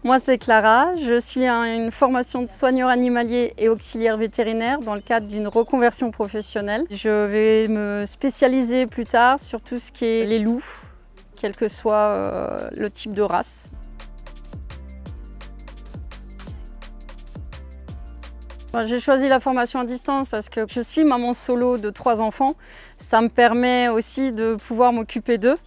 Moi, c'est Clara. Je suis une formation de soigneur animalier et auxiliaire vétérinaire dans le cadre d'une reconversion professionnelle. Je vais me spécialiser plus tard sur tout ce qui est les loups, quel que soit le type de race. J'ai choisi la formation à distance parce que je suis maman solo de 3 enfants. Ça me permet aussi de pouvoir m'occuper d'eux.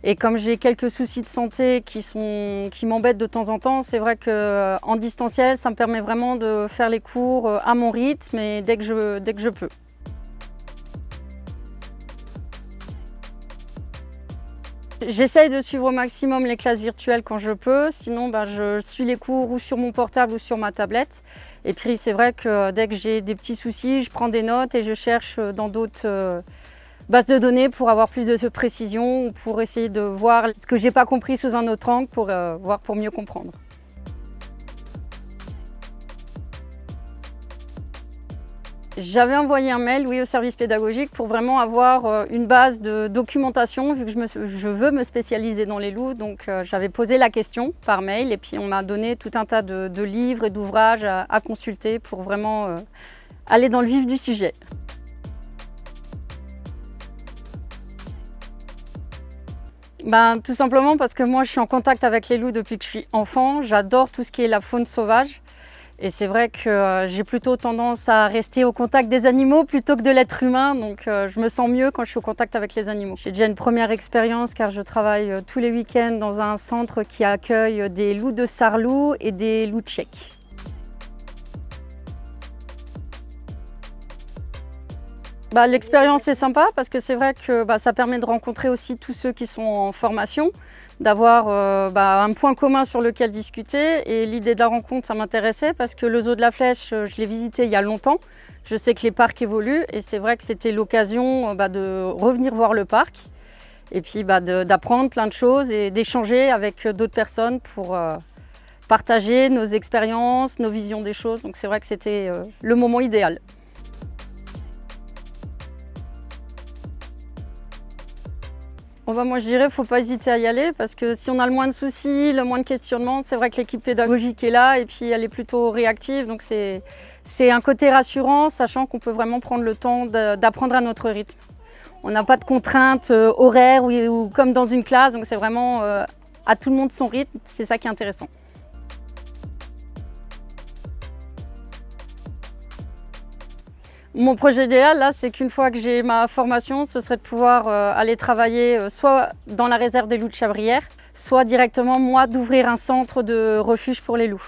Et comme j'ai quelques soucis de santé qui m'embêtent de temps en temps, c'est vrai qu'en distanciel, ça me permet vraiment de faire les cours à mon rythme et dès que je peux. J'essaye de suivre au maximum les classes virtuelles quand je peux, sinon je suis les cours ou sur mon portable ou sur ma tablette. Et puis c'est vrai que dès que j'ai des petits soucis, je prends des notes et je cherche dans d'autres bases de données pour avoir plus de précision ou pour essayer de voir ce que j'ai pas compris sous un autre angle pour mieux comprendre. J'avais envoyé un mail, oui, au service pédagogique pour vraiment avoir une base de documentation vu que je veux me spécialiser dans les loups. Donc j'avais posé la question par mail et puis on m'a donné tout un tas de livres et d'ouvrages à consulter pour vraiment aller dans le vif du sujet. Tout simplement parce que moi je suis en contact avec les loups depuis que je suis enfant. J'adore tout ce qui est la faune sauvage. Et c'est vrai que j'ai plutôt tendance à rester au contact des animaux plutôt que de l'être humain. Donc je me sens mieux quand je suis au contact avec les animaux. J'ai déjà une première expérience car je travaille tous les week-ends dans un centre qui accueille des loups de Sarlou et des loups tchèques. L'expérience est sympa parce que c'est vrai que ça permet de rencontrer aussi tous ceux qui sont en formation, d'avoir un point commun sur lequel discuter. Et l'idée de la rencontre, ça m'intéressait parce que le zoo de la Flèche, je l'ai visité il y a longtemps. Je sais que les parcs évoluent et c'est vrai que c'était l'occasion de revenir voir le parc et puis d'apprendre plein de choses et d'échanger avec d'autres personnes pour partager nos expériences, nos visions des choses. Donc c'est vrai que c'était le moment idéal. Moi je dirais qu'il ne faut pas hésiter à y aller parce que si on a le moins de soucis, le moins de questionnements, c'est vrai que l'équipe pédagogique est là et puis elle est plutôt réactive. Donc c'est un côté rassurant, sachant qu'on peut vraiment prendre le temps d'apprendre à notre rythme. On n'a pas de contraintes horaires ou comme dans une classe, donc c'est vraiment à tout le monde son rythme, c'est ça qui est intéressant. Mon projet idéal, là, c'est qu'une fois que j'ai ma formation, ce serait de pouvoir aller travailler soit dans la réserve des loups de Chabrières, soit directement, moi, d'ouvrir un centre de refuge pour les loups.